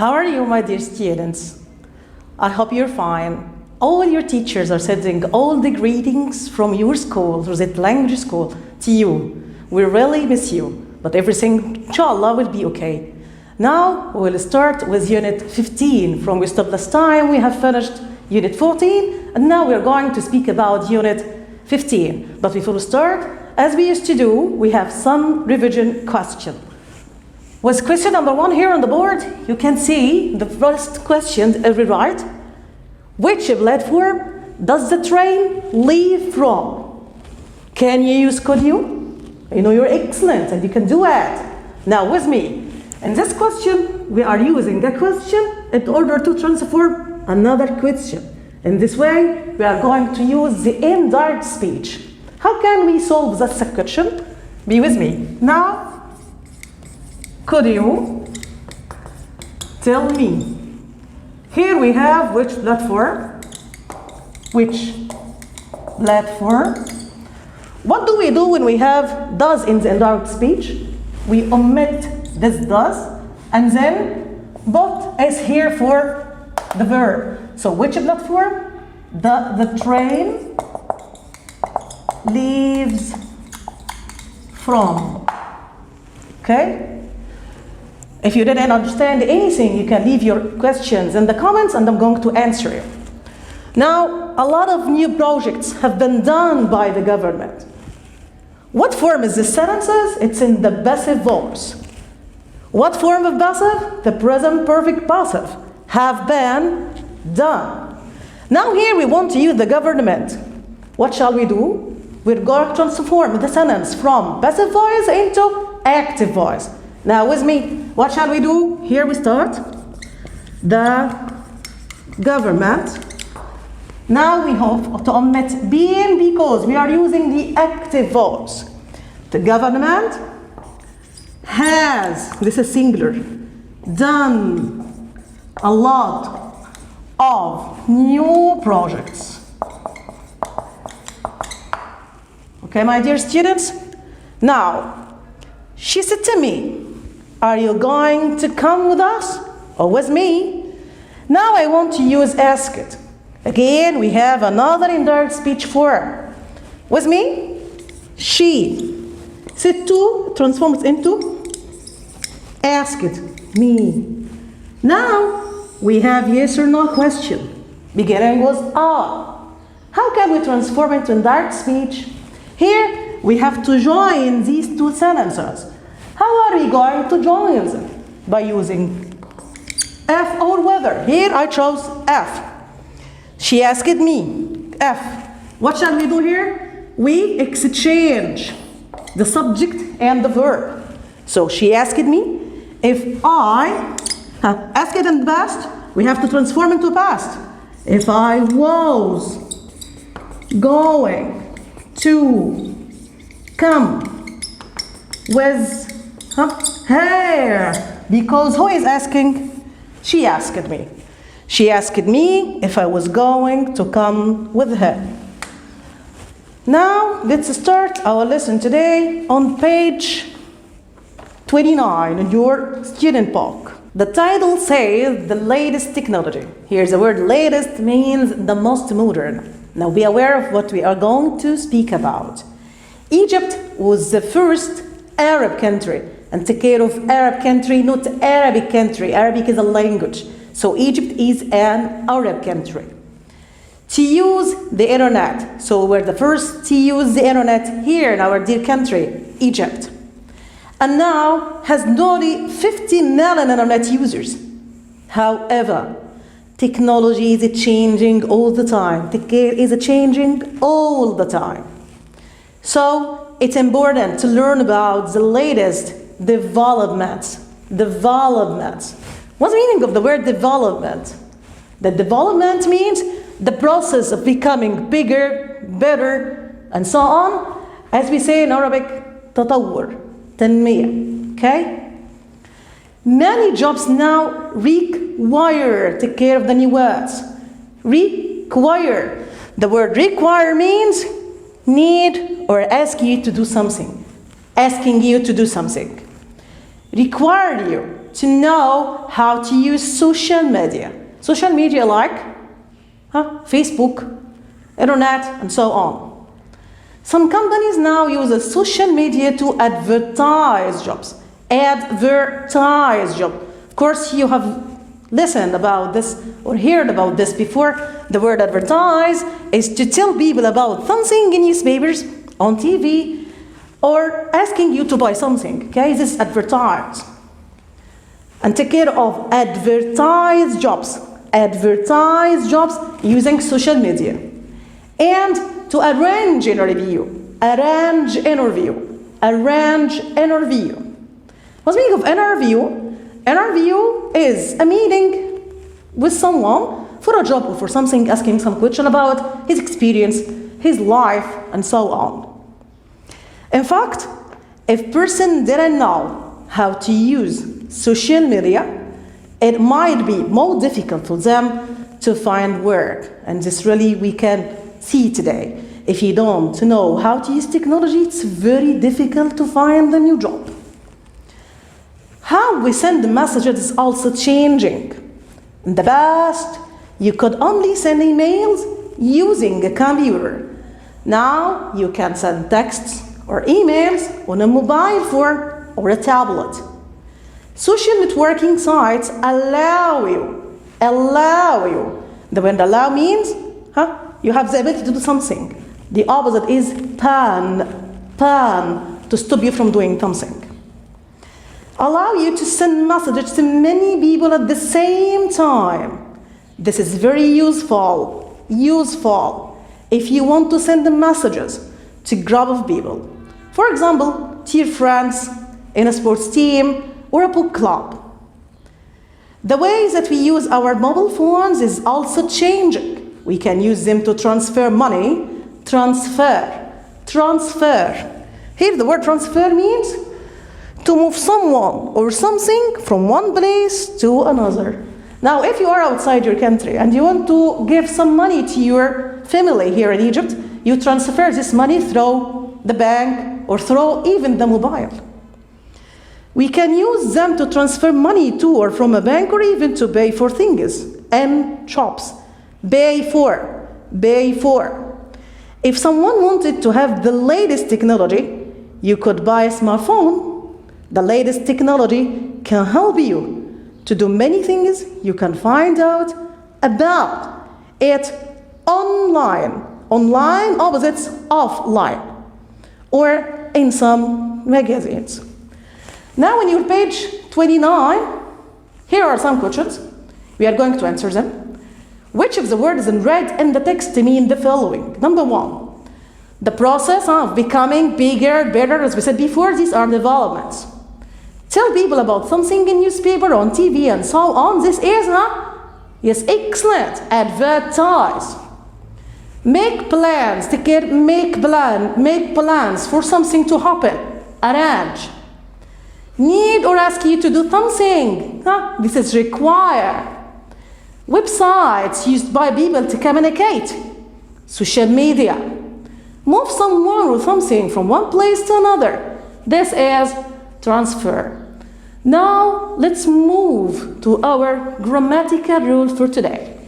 How are you, my dear students? I hope you're fine. All your teachers are sending all the greetings from your school, through that language school, to you. We really miss you, but everything, inshallah, will be okay. Now, we'll start with Unit 15. From we stopped last time, we have finished Unit 14, and now we're going to speak about Unit 15. But before we start, as we used to do, we have some revision question. With question number 1 here on the board, you can see the first question every right. Which platform does the train leave from? Can you use could you? You know you're excellent and you can do it. Now with me. In this question, we are using a question in order to transform another question. In this way, we are going to use the indirect speech. How can we solve that question? Be with me. Now, could you tell me? Here we have which platform? Which platform? What do we do when we have does in the indirect speech? We omit this does and then but is here for the verb. So which platform? The train leaves from. Okay? If you didn't understand anything, you can leave your questions in the comments and I'm going to answer you. Now, a lot of new projects have been done by the government. What form is this sentences? It's in the passive voice. What form of passive? The present perfect passive. Have been done. Now here we want to use the government. What shall we do? We're going to transform the sentence from passive voice into active voice. Now with me, what shall we do? Here we start. The government. Now we have to omit being because we are using the active voice. The government has, this is singular, done a lot of new projects. Okay, my dear students? Now, she said to me, are you going to come with us or with me? Now I want to use ask it. Again, we have another indirect speech form. With me? She said to transforms into ask it, me. Now we have yes or no question. Beginning was are. How can we transform into indirect speech? Here we have to join these two sentences. How are we going to join them? By using F or whether. Here I chose F. She asked me, F. What shall we do here? We exchange the subject and the verb. So she asked me, if I asked it in the past, we have to transform into past. If I was going to come with her, because who is asking? She asked me. She asked me if I was going to come with her. Now, let's start our lesson today on page 29 in your student book. The title says the latest technology. Here's the word latest means the most modern. Now be aware of what we are going to speak about. Egypt was the first Arab country. And take care of Arab country, not Arabic country. Arabic is a language. So Egypt is an Arab country. To use the internet. So we're the first to use the internet here in our dear country, Egypt. And now has nearly 50 million internet users. However, technology is changing all the time. Take care is changing all the time. So it's important to learn about the latest developments. Developments. What's the meaning of the word development? The development means the process of becoming bigger, better, and so on. As we say in Arabic, تطور, تنمية. Okay? Many jobs now require, take care of the new words. Require. The word require means need or ask you to do something. Asking you to do something. Require you. to know how to use social media. Social media like Facebook, internet, and so on. Some companies now use social media to advertise jobs. Advertise job. Of course, you have listened about this or heard about this before. The word advertise is to tell people about something in newspapers, on TV, or asking you to buy something. Okay, this is advertise. And take care of advertise jobs. Advertise jobs using social media. And to arrange interview. Arrange interview. Arrange interview. What's the meaning of interview? Interview is a meeting with someone for a job or for something, asking some question about his experience, his life, and so on. In fact, if person didn't know how to use social media, it might be more difficult for them to find work. And this really we can see today. If you don't know how to use technology, it's very difficult to find a new job. How we send messages is also changing. In the past, you could only send emails using a computer. Now you can send texts or emails on a mobile phone or a tablet. Social networking sites allow you. The word allow means you have the ability to do something. The opposite is ban, to stop you from doing something. Allow you to send messages to many people at the same time. This is very useful. If you want to send the messages to a group of people. For example, to your friends in a sports team or a book club. The ways that we use our mobile phones is also changing. We can use them to transfer money. Transfer. Here the word transfer means to move someone or something from one place to another. Now, if you are outside your country and you want to give some money to your family here in Egypt, you transfer this money through the bank or through even the mobile. We can use them to transfer money to or from a bank or even to pay for things and shops. Pay for. If someone wanted to have the latest technology, you could buy a smartphone. The latest technology can help you to do many things. You can find out about it online. Online opposites offline. Or in some magazines. Now on your page 29, here are some questions. We are going to answer them. Which of the words in red in the text mean the following? Number one, the process of becoming bigger, better, as we said before, these are developments. Tell people about something in newspaper, on TV, and so on. This is, yes, excellent. Advertise. Make plans. Take care. Make plans for something to happen. Arrange. Need or ask you to do something. This is require. Websites used by people to communicate. Social media. Move someone or something from one place to another. This is transfer. Now let's move to our grammatical rule for today.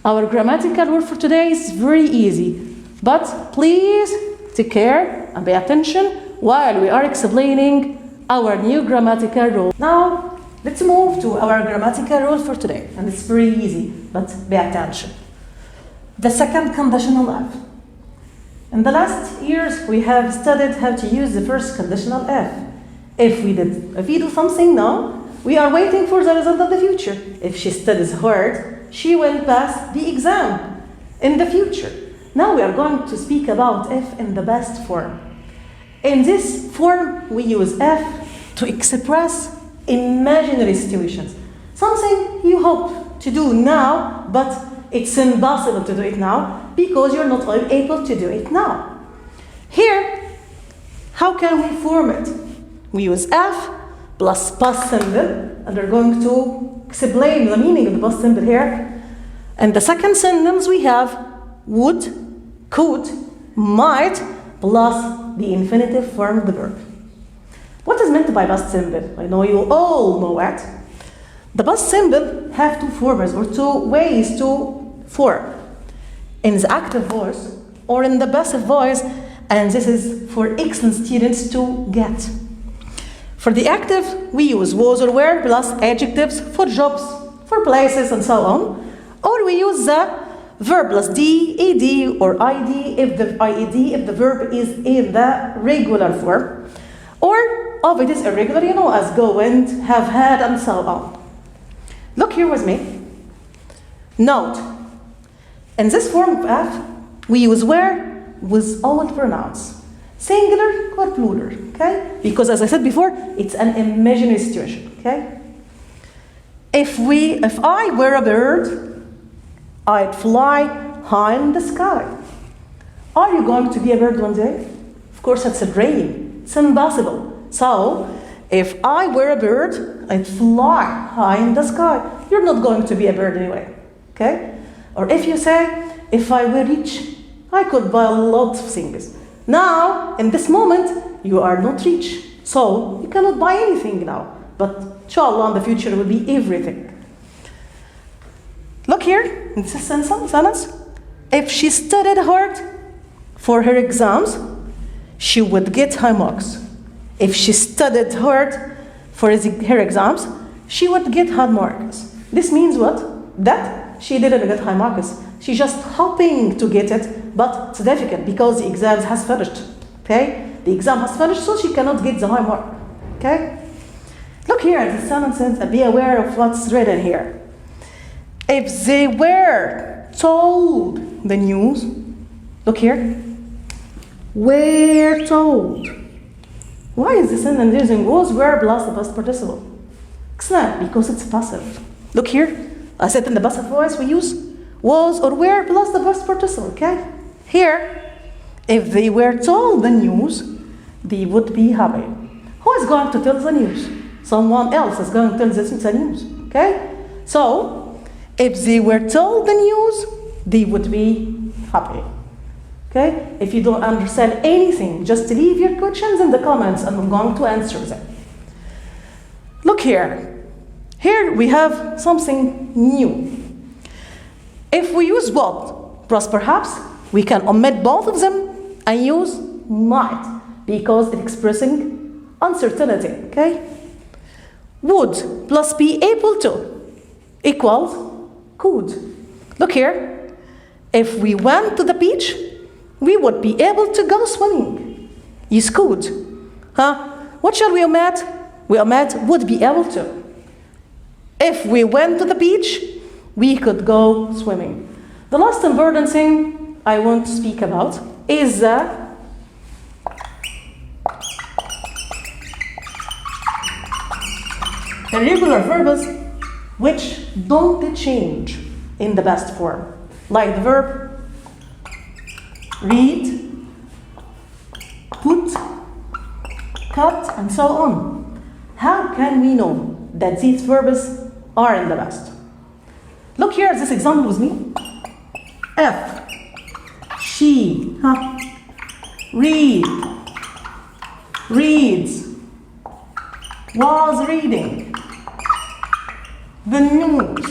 Our grammatical rule for today is very easy, but please take care and pay attention while we are explaining our new grammatical rule. Now let's move to our grammatical rule for today, and it's very easy, but pay attention. The second conditional F. In the last years, we have studied how to use the first conditional F. If we do something now, we are waiting for the result of the future. If she studies hard, she will pass the exam in the future. Now we are going to speak about F in the past form. In this form, we use F to express imaginary situations. Something you hope to do now, but it's impossible to do it now because you're not able to do it now. Here, how can we form it? We use F plus past symbol, and we're going to explain the meaning of the past symbol here. And the second sentence we have would, could, might, plus the infinitive form of the verb. What is meant by past symbol? I know you all know it. The past simple have two forms or two ways to form. In the active voice or in the passive voice, and this is for excellent students to get. For the active, we use was or were plus adjectives for jobs, for places, and so on. Or we use the verb plus d, ed, or id if the verb is in the regular form. Or if it is irregular, as go, went, have had, and so on. Look here with me. Note, in this form of F, we use were with all pronouns, singular or plural, okay? Because as I said before, it's an imaginary situation, okay? If I were a bird, I'd fly high in the sky. Are you going to be a bird one day? Of course, it's a dream. It's impossible. So, if I were a bird, I'd fly high in the sky. You're not going to be a bird anyway, okay? Or if you say, if I were rich, I could buy a lot of things. Now, in this moment, you are not rich. So, you cannot buy anything now. But, inshallah, in the future, it will be everything. Look here, in this sentence. If she studied hard for her exams, she would get high marks. If she studied hard for her exams, she would get high marks. This means what? That she didn't get high marks. She's just hoping to get it, but it's difficult because the exam has finished. Okay? The exam has finished, so she cannot get the high mark. Okay? Look here at the sentence and be aware of what's written here. If they were told the news, look here, were told. Why is the sentence using was, were plus the past participle? Excellent, because it's passive. Look here, I said in the passive voice we use was or were plus the past participle, okay? Here, if they were told the news, they would be happy. Who is going to tell the news? Someone else is going to tell the news, okay? So, if they were told the news, they would be happy. Okay? If you don't understand anything, just leave your questions in the comments and I'm going to answer them. Look here. Here we have something new. If we use what plus perhaps, we can omit both of them and use might because it's expressing uncertainty. Okay? Would plus be able to equals could. Look here. If we went to the beach, we would be able to go swimming. Use could. What shall we omit? We omit would be able to. If we went to the beach, we could go swimming. The last important thing I want to speak about is the irregular verbs which don't change in the past form, like the verb read, put, cut, and so on. How can we know that these verbs are in the past? Look here at this example with me. If she reads, was reading the news,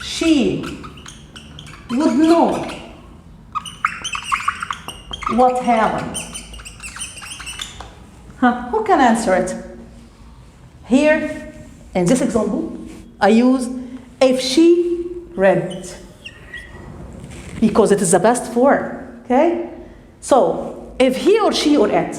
she would know what happened. Who can answer it? Here, in this example, I use if she read, because it is the best form, okay? So, if he or she or it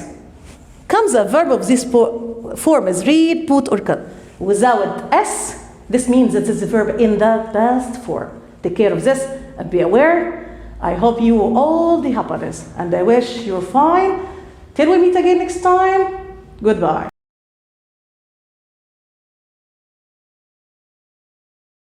comes a verb of this form is read, put, or cut. Without s, this means it is a verb in the past form. Take care of this and be aware. I hope you all the happiness and I wish you're fine. Till we meet again next time, goodbye.